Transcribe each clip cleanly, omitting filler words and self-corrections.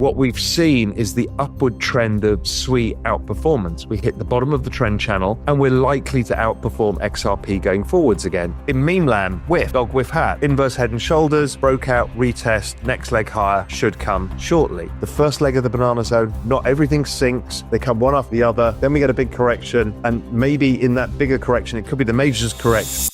What we've seen is the upward trend of SWI outperformance. We hit the bottom of the trend channel and we're likely to outperform XRP going forwards again. In meme land, whiff, dog whiff hat, inverse head and shoulders, broke out, retest, next leg higher should come shortly. The first leg of the banana zone, not everything sinks. They come one after the other. Then we get a big correction. And maybe in that bigger correction, it could be the majors correct.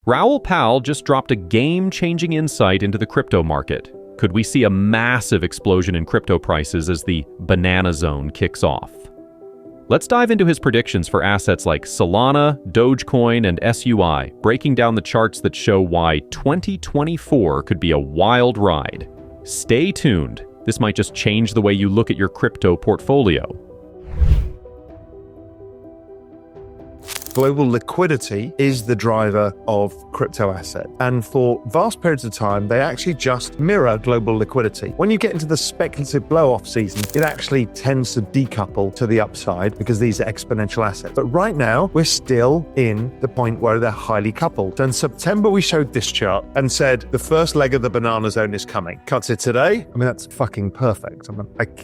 Raoul Pal just dropped a game-changing insight into the crypto market. Could we see a massive explosion in crypto prices as the banana zone kicks off? Let's dive into his predictions for assets like Solana, Dogecoin, and SUI, breaking down the charts that show why 2024 could be a wild ride. Stay tuned. This might just change the way you look at your crypto portfolio. Global liquidity is the driver of crypto assets. And for vast periods of time, they actually just mirror global liquidity. When you get into the speculative blow-off season, it actually tends to decouple to the upside because these are exponential assets. But right now, we're still in the point where they're highly coupled. In September, we showed this chart and said the first leg of the banana zone is coming. Cut it today. I mean, that's fucking perfect.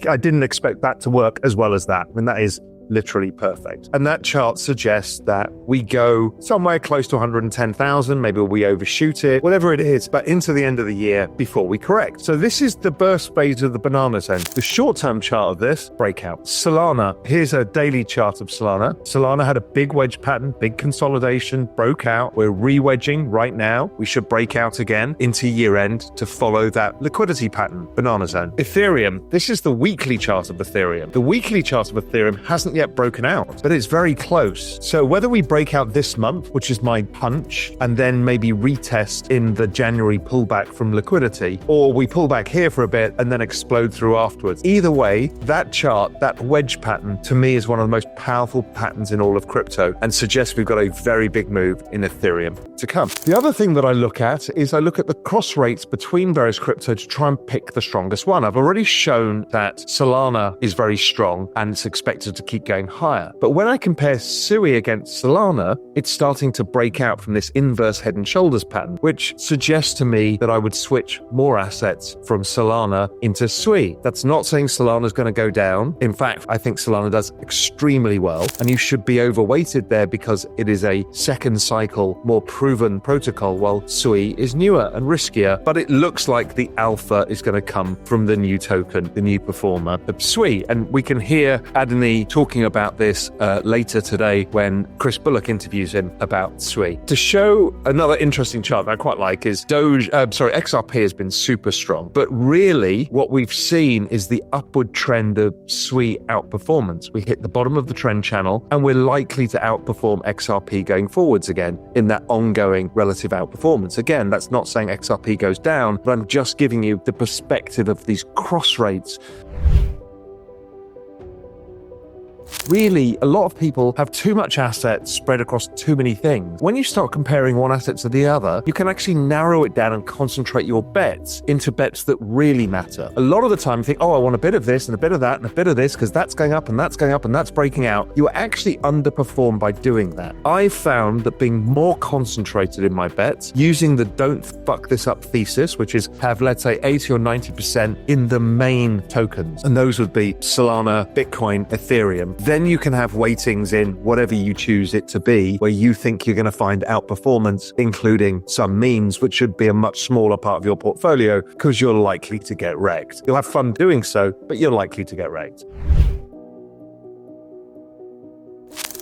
I didn't expect that to work as well as that. I mean, that is literally perfect. And that chart suggests that we go somewhere close to 110,000, maybe we overshoot it, whatever it is, but into the end of the year before we correct. So this is the burst phase of the banana zone. The short-term chart of this, breakout. Solana, here's a daily chart of Solana. Solana had a big wedge pattern, big consolidation, broke out. We're re-wedging right now. We should break out again into year end to follow that liquidity pattern, banana zone. Ethereum, this is the weekly chart of Ethereum. The weekly chart of Ethereum hasn't yet broken out, but it's very close. So whether we break out this month, which is my punch, and then maybe retest in the January pullback from liquidity, or we pull back here for a bit and then explode through afterwards. Either way, that chart, that wedge pattern, to me is one of the most powerful patterns in all of crypto and suggests we've got a very big move in Ethereum to come. The other thing that I look at is I look at the cross rates between various crypto to try and pick the strongest one. I've already shown that Solana is very strong and it's expected to keep going higher. But when I compare SUI against Solana, it's starting to break out from this inverse head and shoulders pattern, which suggests to me that I would switch more assets from Solana into SUI. That's not saying Solana is going to go down. In fact, I think Solana does extremely well, and you should be overweighted there because it is a second cycle, more proven protocol, while SUI is newer and riskier. But it looks like the alpha is going to come from the new token, the new performer of SUI. And we can hear Adani talking about this later today when Chris Bullock interviews him about SUI. To show another interesting chart that I quite like is XRP has been super strong, but really what we've seen is the upward trend of SUI outperformance. We hit the bottom of the trend channel and we're likely to outperform XRP going forwards again in that ongoing relative outperformance. Again, that's not saying XRP goes down, but I'm just giving you the perspective of these cross rates. Really, a lot of people have too much assets spread across too many things. When you start comparing one asset to the other, you can actually narrow it down and concentrate your bets into bets that really matter. A lot of the time you think, oh, I want a bit of this and a bit of that and a bit of this because that's going up and that's going up and that's breaking out. You actually underperform by doing that. I've found that being more concentrated in my bets, using the don't fuck this up thesis, which is have, let's say, 80 or 90% in the main tokens. And those would be Solana, Bitcoin, Ethereum. Then you can have weightings in whatever you choose it to be, where you think you're going to find outperformance, including some memes, which should be a much smaller part of your portfolio because you're likely to get wrecked. You'll have fun doing so, but you're likely to get wrecked.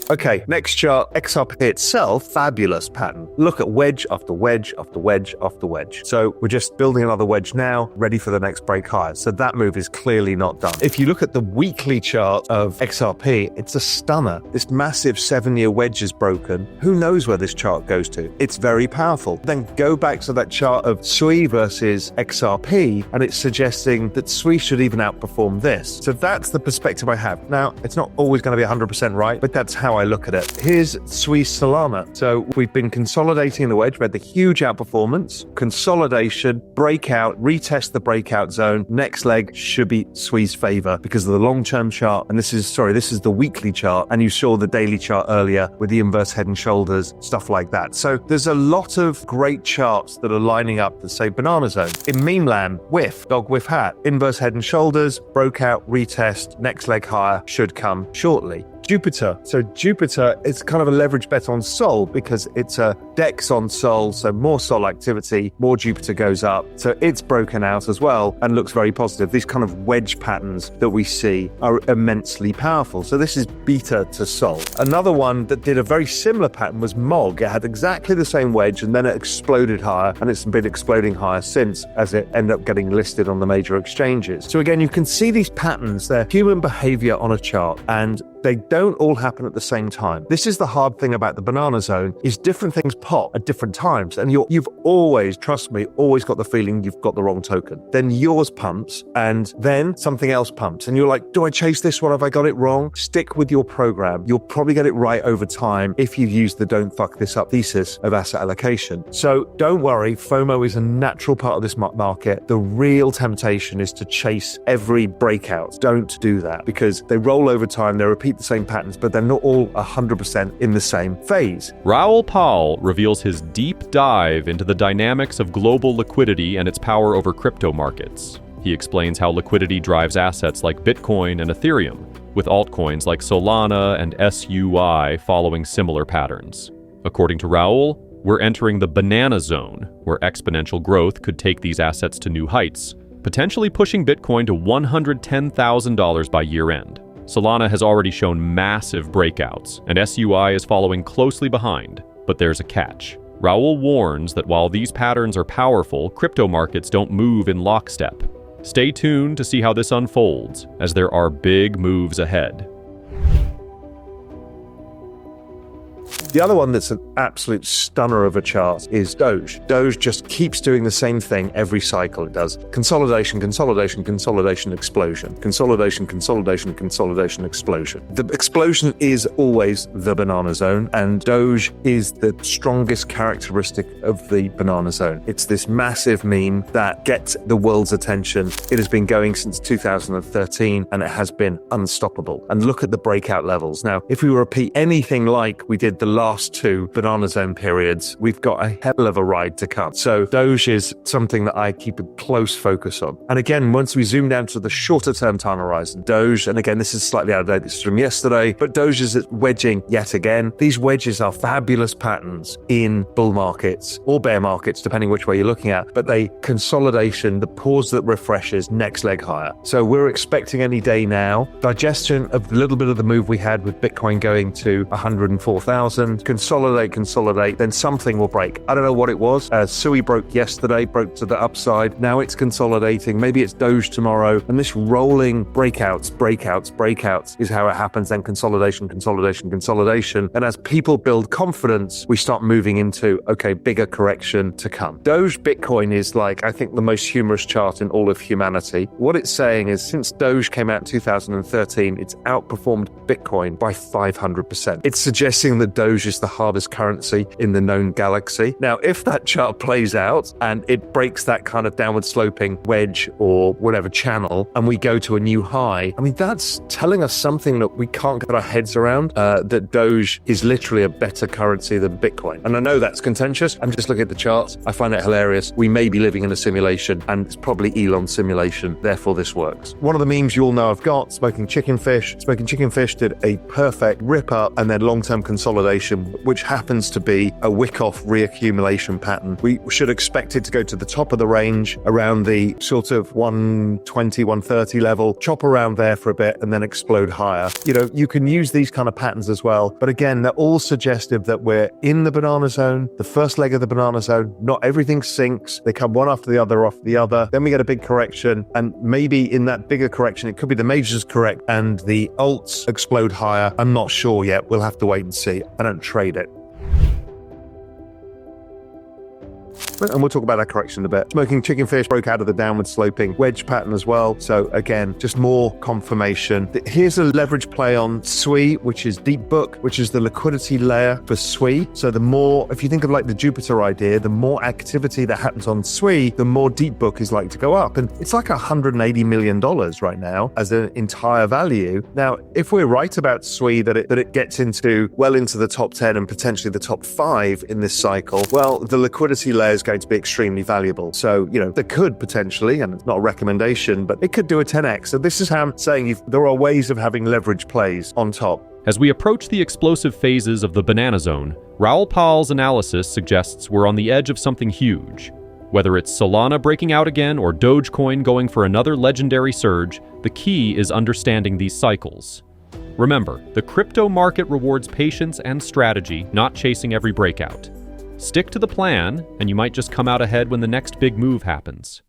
Okay, next chart, XRP itself, fabulous pattern. Look at wedge after wedge after wedge after wedge. So we're just building another wedge now, ready for the next break higher. So that move is clearly not done. If you look at the weekly chart of XRP, it's a stunner. This massive 7-year wedge is broken. Who knows where this chart goes to? It's very powerful. Then go back to that chart of SUI versus XRP, and it's suggesting that SUI should even outperform this. So that's the perspective I have. Now, it's not always going to be 100% right, but that's how I I look at it. Here's Swiss Solana. So we've been consolidating the wedge. We had the huge outperformance, consolidation, breakout, retest the breakout zone. Next leg should be Swiss favor because of the long-term chart. And this is the weekly chart. And you saw the daily chart earlier with the inverse head and shoulders, stuff like that. So there's a lot of great charts that are lining up that say banana zone. In meme land, whiff, dog whiff hat, inverse head and shoulders, broke out, retest, next leg higher should come shortly. Jupiter. So Jupiter is kind of a leverage bet on Sol because it's a DEX on Sol, so more Sol activity, more Jupiter goes up. So it's broken out as well and looks very positive. These kind of wedge patterns that we see are immensely powerful. So this is beta to Sol. Another one that did a very similar pattern was MOG. It had exactly the same wedge and then it exploded higher, and it's been exploding higher since as it ended up getting listed on the major exchanges. So again, you can see these patterns. They're human behavior on a chart, and they don't all happen at the same time. This is the hard thing about the banana zone, is different things pop at different times. And you've always, trust me, always got the feeling you've got the wrong token. Then yours pumps and then something else pumps. And you're like, do I chase this one? Have I got it wrong? Stick with your program. You'll probably get it right over time if you use the don't fuck this up thesis of asset allocation. So don't worry, FOMO is a natural part of this market. The real temptation is to chase every breakout. Don't do that because they roll over time, they repeat the same patterns, but they're not all 100% in the same phase. Raoul Pal reveals his deep dive into the dynamics of global liquidity and its power over crypto markets. He explains how liquidity drives assets like Bitcoin and Ethereum, with altcoins like Solana and SUI following similar patterns. According to Raoul, we're entering the banana zone, where exponential growth could take these assets to new heights, potentially pushing Bitcoin to $110,000 by year-end. Solana has already shown massive breakouts, and SUI is following closely behind, but there's a catch. Raoul warns that while these patterns are powerful, crypto markets don't move in lockstep. Stay tuned to see how this unfolds, as there are big moves ahead. The other one that's an absolute stunner of a chart is Doge. Doge just keeps doing the same thing every cycle. It does consolidation, consolidation, consolidation, explosion. Consolidation, consolidation, consolidation, explosion. The explosion is always the banana zone, and Doge is the strongest characteristic of the banana zone. It's this massive meme that gets the world's attention. It has been going since 2013, and it has been unstoppable. And look at the breakout levels. Now, if we repeat anything like we did the last two banana zone periods, we've got a hell of a ride to come. So Doge is something that I keep a close focus on. And again, once we zoom down to the shorter term time horizon, Doge, and again, this is slightly out of date, this is from yesterday, but Doge is wedging yet again. These wedges are fabulous patterns in bull markets or bear markets, depending which way you're looking at, but they consolidation, the pause that refreshes, next leg higher. So we're expecting any day now, digestion of the little bit of the move we had with Bitcoin going to 104,000, consolidate, then something will break. I don't know what it was. SUI broke yesterday, broke to the upside. Now it's consolidating. Maybe it's Doge tomorrow. And this rolling breakouts is how it happens. Then consolidation. And as people build confidence, we start moving into, okay, bigger correction to come. Doge Bitcoin is like, I think, the most humorous chart in all of humanity. What it's saying is since Doge came out in 2013, it's outperformed Bitcoin by 500%. It's suggesting that Doge is the hardest currency in the known galaxy. Now, if that chart plays out and it breaks that kind of downward sloping wedge or whatever channel, and we go to a new high, I mean, that's telling us something that we can't get our heads around, that Doge is literally a better currency than Bitcoin. And I know that's contentious. I'm just looking at the charts. I find it hilarious. We may be living in a simulation, and it's probably Elon's simulation. Therefore, this works. One of the memes you all know I've got, Smoking Chicken Fish. Smoking Chicken Fish did a perfect rip up and then long-term consolidation, which happens to be a wick-off reaccumulation pattern. We should expect it to go to the top of the range around the sort of 120, 130 level, chop around there for a bit and then explode higher. You know, you can use these kind of patterns as well. But again, they're all suggestive that we're in the banana zone, the first leg of the banana zone. Not everything sinks. They come one after the other, Then we get a big correction. And maybe in that bigger correction, it could be the majors correct and the alts explode higher. I'm not sure yet. We'll have to wait and see. I don't trade it. And we'll talk about that correction in a bit. Smoking chicken fish broke out of the downward sloping wedge pattern as well. So again, just more confirmation. Here's a leverage play on SWE, which is deep book, which is the liquidity layer for SWE. So the more, if you think of like the Jupiter idea, the more activity that happens on SWE, the more deep book is like to go up. And it's like $180 million right now as an entire value. Now, if we're right about SWE, that it gets into well into the top 10 and potentially the top 5 in this cycle, well, the liquidity layer is going to be extremely valuable. So, there could potentially, and it's not a recommendation, but it could do a 10x. So this is how I'm saying there are ways of having leverage plays on top. As we approach the explosive phases of the banana zone, Raoul Pal's analysis suggests we're on the edge of something huge. Whether it's Solana breaking out again or Dogecoin going for another legendary surge, the key is understanding these cycles. Remember, the crypto market rewards patience and strategy, not chasing every breakout. Stick to the plan, and you might just come out ahead when the next big move happens.